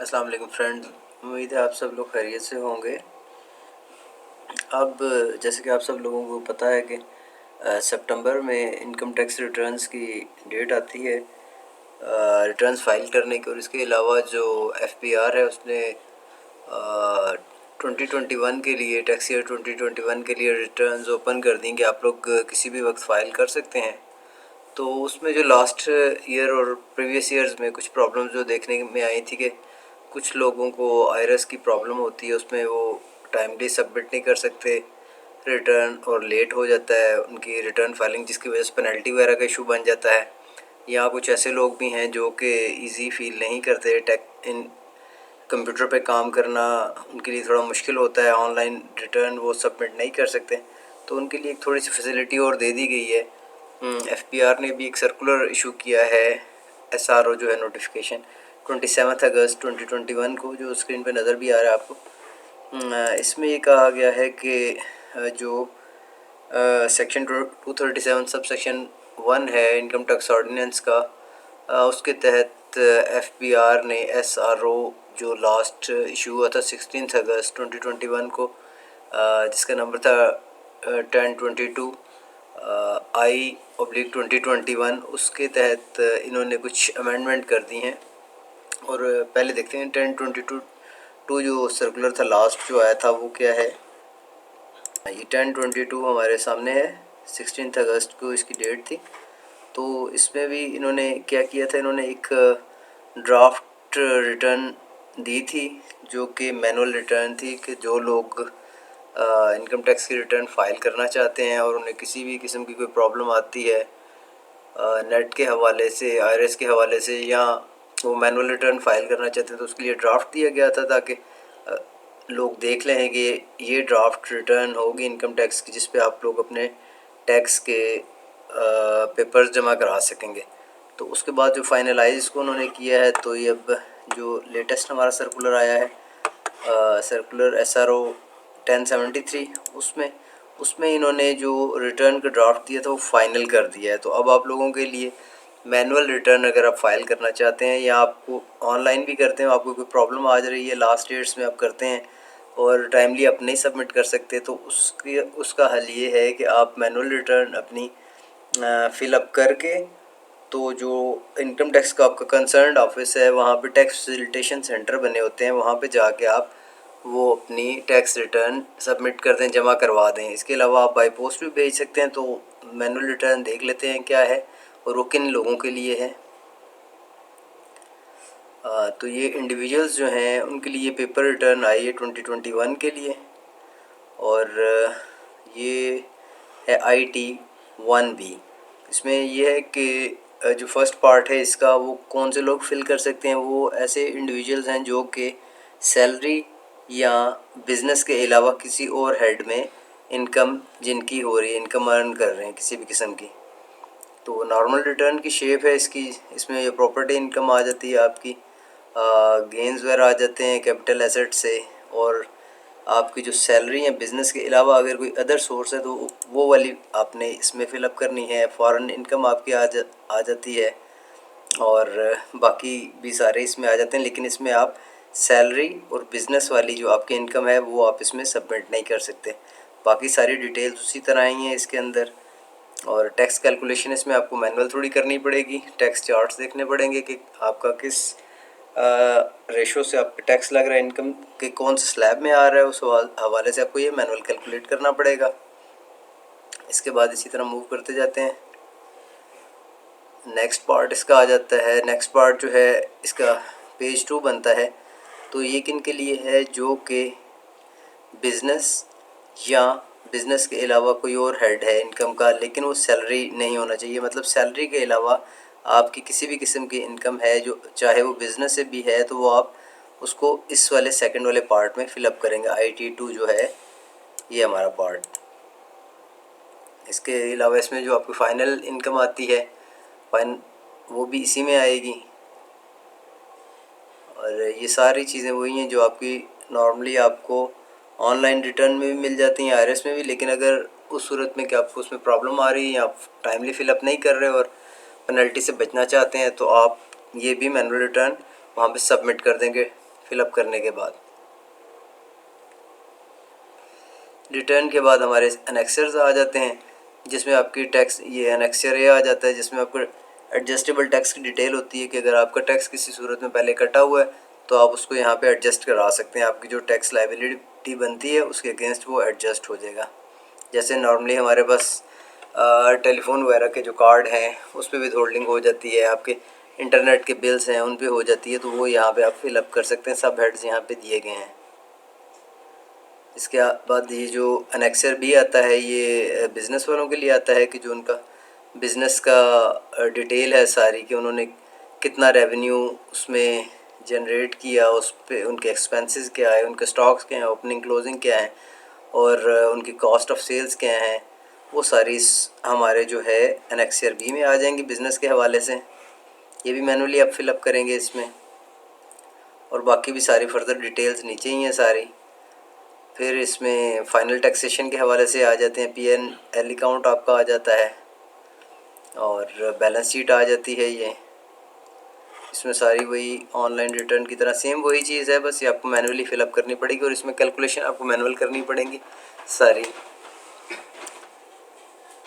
अस्सलाम वालेकुम फ्रेंड्स, उम्मीद है आप सब लोग खैरियत से होंगे। अब जैसे कि आप सब लोगों को पता है कि सितंबर में इनकम टैक्स रिटर्न्स की डेट आती है रिटर्न्स फाइल करने की। और इसके अलावा जो एफपीआर है उसने 2021 के लिए टैक्स ईयर 2021 के लिए रिटर्न्स ओपन कर दी कि आप लोग किसी भी वक्त फ़ाइल कर सकते हैं। तो उसमें जो लास्ट ईयर और प्रीवियस ईयर्स में कुछ प्रॉब्लम्स जो देखने में आई थी कि कुछ लोगों को आईआरएस की प्रॉब्लम होती है, उसमें वो टाइमली सबमिट नहीं कर सकते रिटर्न और लेट हो जाता है उनकी रिटर्न फाइलिंग, जिसकी वजह से पेनल्टी वगैरह का इशू बन जाता है। या कुछ ऐसे लोग भी हैं जो कि इजी फील नहीं करते, टेक इन कंप्यूटर पे काम करना उनके लिए थोड़ा मुश्किल होता है, ऑनलाइन रिटर्न वो सबमिट नहीं कर सकते। तो उनके लिए एक थोड़ी सी फैसिलिटी और दे दी गई है। एफपीआर ने भी एक सर्कुलर इशू किया है, एसआरओ जो है नोटिफिकेशन 27 अगस्त 2021 को, जो स्क्रीन पे नज़र भी आ रहा है आपको। इसमें ये कहा गया है कि जो सेक्शन 237 सब सेक्शन 1 है इनकम टैक्स ऑर्डिनेंस का, उसके तहत एफपीआर ने एसआरओ जो लास्ट इशू हुआ था 16 अगस्त 2021 को, जिसका नंबर था 1022 I/2021, उसके तहत इन्होंने कुछ अमेंडमेंट कर दी हैं। और पहले देखते हैं 1022 जो सर्कुलर था लास्ट जो आया था वो क्या है। ये 1022 हमारे सामने है, 16 अगस्त को इसकी डेट थी। तो इसमें भी इन्होंने क्या किया था, इन्होंने एक ड्राफ्ट रिटर्न दी थी जो कि मैनुअल रिटर्न थी कि जो लोग इनकम टैक्स की रिटर्न फाइल करना चाहते हैं और उन्हें किसी भी किस्म की कोई प्रॉब्लम आती है नेट के हवाले से, आईआरएस के हवाले से, या वो मैनुअल रिटर्न फाइल करना चाहते हैं, तो उसके लिए ड्राफ्ट दिया गया था ताकि लोग देख लें कि ये ड्राफ्ट रिटर्न होगी इनकम टैक्स की, जिस पे आप लोग अपने टैक्स के पेपर्स जमा करा सकेंगे। तो उसके बाद जो फाइनलाइज को उन्होंने किया है, तो ये अब जो लेटेस्ट हमारा सर्कुलर आया है सर्कुलर SRO 1073, उसमें इन्होंने जो रिटर्न का ड्राफ्ट दिया था वो फाइनल कर दिया है। तो अब आप लोगों के लिए मैनुअल रिटर्न अगर आप फाइल करना चाहते हैं या आपको ऑनलाइन भी करते हैं, आपको कोई प्रॉब्लम आ रही है लास्ट डेट्स में आप करते हैं और टाइमली आप नहीं सबमिट कर सकते, तो उसका हल ये है कि आप मैनुअल रिटर्न अपनी फिलअप करके, तो जो इनकम टैक्स का आपका कंसर्न ऑफिस है वहाँ पे टैक्स फैसिलिटेशन सेंटर बने होते हैं, वहाँ पे जाके आप वो अपनी टैक्स रिटर्न सबमिट कर दें, जमा करवा दें। इसके अलावा आप बाई पोस्ट भी भेज सकते हैं। तो मैनुअल रिटर्न देख लेते हैं क्या है और वो किन लोगों के लिए है। तो ये इंडिविजुअल्स जो हैं उनके लिए पेपर रिटर्न आई है 2021 के लिए। और ये है IT-1B। इसमें ये है कि जो फर्स्ट पार्ट है इसका, वो कौन से लोग फिल कर सकते हैं। वो ऐसे इंडिविजुअल्स हैं जो कि सैलरी या बिज़नेस के अलावा किसी और हेड में इनकम जिनकी हो रही है, इनकम अर्न कर रहे हैं किसी भी किस्म की। तो नॉर्मल रिटर्न की शेप है इसकी, इसमें ये प्रॉपर्टी इनकम आ जाती है आपकी, गेंस वगैरह आ जाते हैं कैपिटल एसेट से, और आपकी जो सैलरी है बिज़नेस के अलावा अगर कोई अदर सोर्स है तो वो वाली आपने इसमें फ़िलअप करनी है। फॉरेन इनकम आपकी आ जाती है और बाकी भी सारे इसमें आ जाते हैं, लेकिन इसमें आप सैलरी और बिज़नेस वाली जो आपकी इनकम है वो आप इसमें सबमिट नहीं कर सकते। बाकी सारी डिटेल्स उसी तरह ही हैं इसके अंदर। और टैक्स कैलकुलेशन इसमें आपको मैनुअल थोड़ी करनी पड़ेगी, टैक्स चार्ट्स देखने पड़ेंगे कि आपका किस रेशो से आप टैक्स लग रहा है, इनकम के कौन से स्लैब में आ रहा है, उस हवाले से आपको ये मैनुअल कैलकुलेट करना पड़ेगा। इसके बाद इसी तरह मूव करते जाते हैं। नेक्स्ट पार्ट इसका आ जाता है। नेक्स्ट पार्ट जो है इसका पेज 2 बनता है। तो ये किन के लिए है, जो कि बिज़नेस या बिज़नेस के अलावा कोई और हेड है इनकम का, लेकिन वो सैलरी नहीं होना चाहिए। मतलब सैलरी के अलावा आपकी किसी भी किस्म की इनकम है, जो चाहे वो बिज़नेस से भी है, तो वो आप उसको इस वाले सेकंड वाले पार्ट में फिलअप करेंगे। IT-2 जो है ये हमारा पार्ट। इसके अलावा इसमें जो आपकी फ़ाइनल इनकम आती है वो भी इसी में आएगी। और ये सारी चीज़ें वही हैं जो आपकी नॉर्मली आपको ऑनलाइन रिटर्न में भी मिल जाती हैं, आईआरएस में भी। लेकिन अगर उस सूरत में कि आपको उसमें प्रॉब्लम आ रही है, आप टाइमली फिलअप नहीं कर रहे और पेनल्टी से बचना चाहते हैं, तो आप ये भी मैनुअल रिटर्न वहाँ पे सबमिट कर देंगे फिलअप करने के बाद। रिटर्न के बाद हमारे एनेक्सर्स आ जाते हैं, जिसमें आपकी टैक्स, ये एनेक्सर ये आ जाता है जिसमें आपको एडजस्टेबल टैक्स की डिटेल होती है कि अगर आपका टैक्स किसी सूरत में पहले कटा हुआ है तो आप उसको यहाँ पे एडजस्ट करा सकते हैं। आपकी जो टैक्स लायबिलिटी बनती है उसके अगेंस्ट वो एडजस्ट हो जाएगा। जैसे नॉर्मली हमारे पास टेलीफोन वगैरह के जो कार्ड हैं उस पर विद होल्डिंग हो जाती है, आपके इंटरनेट के बिल्स हैं उन पे हो जाती है, तो वो यहाँ पे आप फिलअप कर सकते हैं। सब हेड्स यहाँ पे दिए गए हैं। इसके बाद ये जो एनेक्सर भी आता है ये बिज़नेस वालों के लिए आता है कि जो उनका बिज़नेस का डिटेल है सारी, कि उन्होंने कितना रेवेन्यू उसमें जनरेट किया, उस पे उनके एक्सपेंसेस क्या है, उनके स्टॉक्स क्या हैं, ओपनिंग क्लोजिंग क्या है, और उनकी कॉस्ट ऑफ सेल्स क्या है, वो सारी हमारे जो है एनेक्सर बी में आ जाएंगी बिज़नेस के हवाले से। ये भी मैनुअली आप फिलअप करेंगे इसमें, और बाकी भी सारी फर्दर डिटेल्स नीचे ही हैं सारी। फिर इसमें फ़ाइनल टैक्सेशन के हवाले से आ जाते हैं, P&L अकाउंट आपका आ जाता है और बैलेंस शीट आ जाती है। ये इसमें सारी वही ऑनलाइन रिटर्न की तरह सेम वही चीज़ है, बस ये आपको मैनुअली फिलअप करनी पड़ेगी और इसमें कैलकुलेशन आपको मैनुअल करनी पड़ेंगी सारी।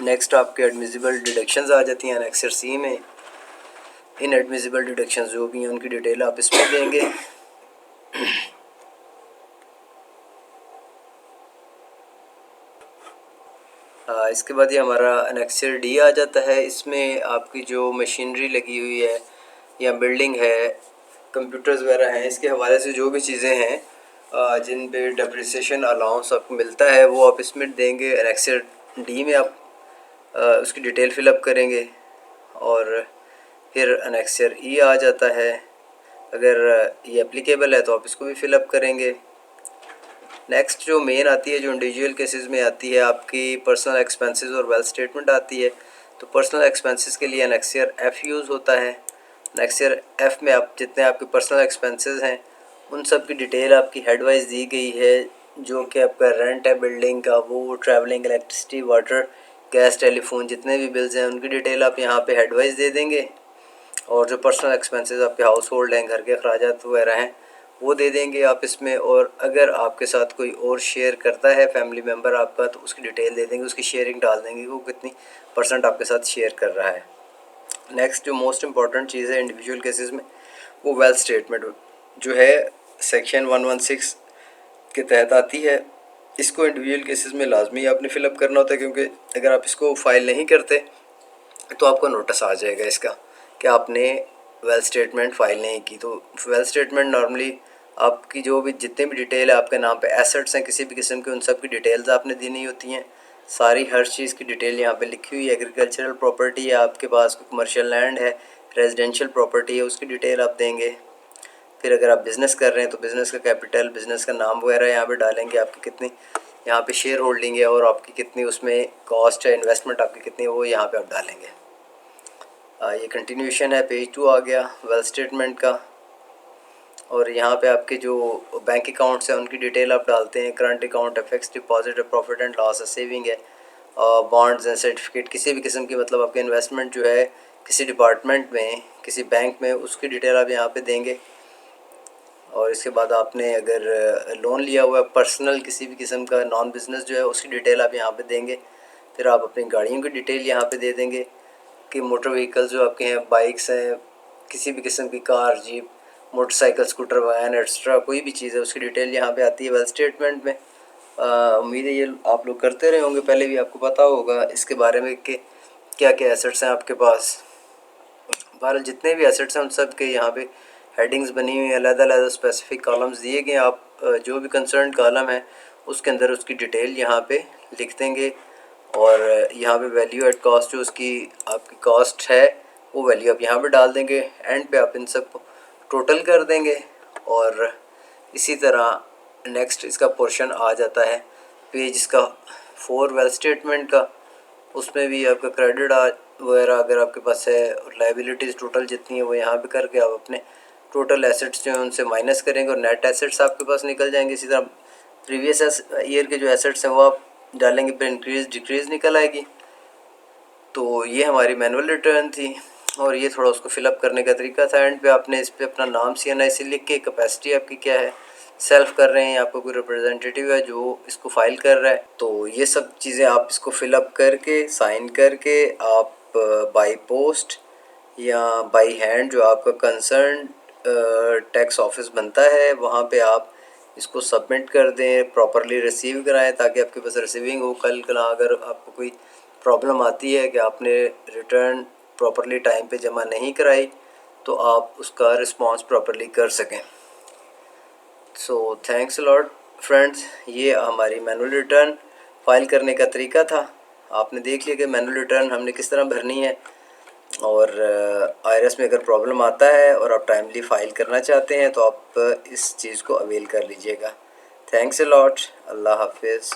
नेक्स्ट आपके एडमिसिबल डिडक्शंस आ जाती हैं एनेक्सर सी में। इन एडमिसिबल डिडक्शंस जो भी हैं उनकी डिटेल आप इसमें देंगे। इसके बाद ये हमारा एनेक्सर डी आ जाता है। इसमें आपकी जो मशीनरी लगी हुई है या बिल्डिंग है, कंप्यूटर्स वगैरह हैं, इसके हवाले से जो भी चीज़ें हैं जिन पे डेप्रिसिएशन अलाउंस आपको मिलता है वो आप इसमें देंगे। एनेक्सर डी में आप उसकी डिटेल फिलअप करेंगे। और फिर एनेक्सर ई आ जाता है, अगर ये एप्लीकेबल है तो आप इसको भी फिलअप करेंगे। नेक्स्ट जो मेन आती है, जो इंडिविजुअल केसेस में आती है, आपकी पर्सनल एक्सपेंसेस और वेल्थ स्टेटमेंट आती है। तो पर्सनल एक्सपेंसेस के लिए एनेक्सर एफ़ यूज़ होता है। एनेक्सर एफ़ में आप जितने आपके पर्सनल एक्सपेंसेस हैं उन सब की डिटेल आपकी हेड वाइज दी गई है, जो कि आपका रेंट है बिल्डिंग का, वो travelling, electricity, water, gas, telephone, जितने भी बिल्स हैं उनकी डिटेल आप यहाँ पे हेड वाइज दे देंगे। और जो पर्सनल एक्सपेंसेस आपके हाउस होल्ड हैं, घर के अखराजात वगैरह हैं, वो दे देंगे आप इसमें। और अगर आपके साथ कोई और शेयर करता है फैमिली मेम्बर आपका तो उसकी डिटेल दे देंगे, उसकी शेयरिंग डाल देंगे, वो कितनी % आपके साथ शेयर कर रहा है। नेक्स्ट जो मोस्ट इंपॉर्टेंट चीज़ है इंडिविजुअल केसेस में, वो वेल्थ स्टेटमेंट जो है सेक्शन 116 के तहत आती है। इसको इंडिविजुअल केसेस में लाजमी आपने फ़िलअप करना होता है, क्योंकि अगर आप इसको फ़ाइल नहीं करते तो आपको नोटिस आ जाएगा इसका कि आपने वेल्थ स्टेटमेंट फ़ाइल नहीं की। तो वेल्थ स्टेटमेंट नॉर्मली आपकी जो भी जितने भी डिटेल है आपके नाम पे, एसेट्स हैं किसी भी किस्म के, उन सब की डिटेल्स आपने देनी होती हैं सारी। हर चीज़ की डिटेल यहाँ पे लिखी हुई है। एग्रीकल्चरल प्रॉपर्टी है आपके पास, कोई कमर्शियल लैंड है, रेजिडेंशियल प्रॉपर्टी है, उसकी डिटेल आप देंगे। फिर अगर आप बिज़नेस कर रहे हैं तो बिज़नेस का कैपिटल, बिज़नेस का नाम वगैरह यहाँ पे डालेंगे, आपकी कितनी यहाँ पे शेयर होल्डिंग है और आपकी कितनी उसमें कॉस्ट है, इन्वेस्टमेंट आपकी कितनी है, वो यहाँ पे आप डालेंगे। ये कंटिन्यूशन है, पेज 2 आ गया वेल्थ स्टेटमेंट का। और यहाँ पे आपके जो बैंक अकाउंट्स हैं उनकी डिटेल आप डालते हैं। करंट अकाउंट है, फिक्स डिपॉजिट है, प्रॉफिट एंड लॉस है, सेविंग है, बॉन्ड्स हैं, सर्टिफिकेट, किसी भी किस्म की मतलब आपके इन्वेस्टमेंट जो है किसी डिपार्टमेंट में, किसी बैंक में, उसकी डिटेल आप यहाँ पे देंगे। और इसके बाद आपने अगर लोन लिया हुआ है पर्सनल किसी भी किस्म का, नॉन बिज़नेस जो है, उसकी डिटेल आप यहाँ पे देंगे। फिर आप अपनी गाड़ियों की डिटेल यहाँ पे दे देंगे कि मोटर व्हीकल्स जो आपके हैं, बाइक्स हैं, किसी भी किस्म की car, jeep, motorcycle, scooter, van extra कोई भी चीज़ है उसकी डिटेल यहाँ पे आती है वेल्थ स्टेटमेंट में। उम्मीद है ये आप लोग करते रहे होंगे, पहले भी आपको पता होगा इसके बारे में कि क्या क्या एसेट्स हैं आपके पास। बहरहाल जितने भी एसेट्स हैं उन सब के यहाँ पे हेडिंग्स बनी हुई हैं, अलग-अलग स्पेसिफिक कॉलम्स दिए गए हैं। आप जो भी कंसर्न कॉलम है उसके अंदर उसकी डिटेल यहाँ पे लिख देंगे। और यहाँ पे वैल्यू एट कॉस्ट जो उसकी आपकी कॉस्ट है वो वैल्यू आप यहाँ पे डाल देंगे। एंड पे आप इन सब को टोटल कर देंगे। और इसी तरह नेक्स्ट इसका पोर्शन आ जाता है पेज इसका 4 वेल्थ स्टेटमेंट का। उसमें भी आपका क्रेडिट वगैरह अगर आपके पास है, लाइबिलिटीज़ टोटल जितनी है वो यहाँ पे करके आप अपने टोटल एसेट्स जो हैं उनसे माइनस करेंगे और नेट एसेट्स आपके पास निकल जाएंगे। इसी तरह प्रीवियस ईयर के जो एसेट्स हैं वो आप डालेंगे, फिर इंक्रीज़ डिक्रीज़ निकल आएगी। तो ये हमारी मैनुअल रिटर्न थी। और ये थोड़ा उसको फिलअप करने का तरीका था। एंड पे आपने इस पर अपना नाम CNIC लिख के, कैपेसिटी आपकी क्या है, सेल्फ कर रहे हैं, आपको कोई रिप्रेजेंटेटिव है जो इसको फाइल कर रहा है, तो ये सब चीज़ें आप इसको फिलअप करके साइन करके आप बाई पोस्ट या बाई हैंड जो आपका कंसर्न टैक्स ऑफिस बनता है वहाँ पे आप इसको सबमिट कर दें, प्रॉपरली रिसीव कराएं ताकि आपके पास रिसीविंग हो। कल अगर आपको कोई प्रॉब्लम आती है कि आपने रिटर्न प्रॉपरली टाइम पे जमा नहीं कराई तो आप उसका रिस्पांस प्रॉपरली कर सकें। So thanks a lot friends, ये हमारी मैनुअल रिटर्न फाइल करने का तरीका था। आपने देख लिया कि मैनुअल रिटर्न हमने किस तरह भरनी है, और IRS में अगर प्रॉब्लम आता है और आप टाइमली फ़ाइल करना चाहते हैं तो आप इस चीज़ को अवेल कर लीजिएगा। थैंक्स अ लॉट, अल्लाह हाफिज़।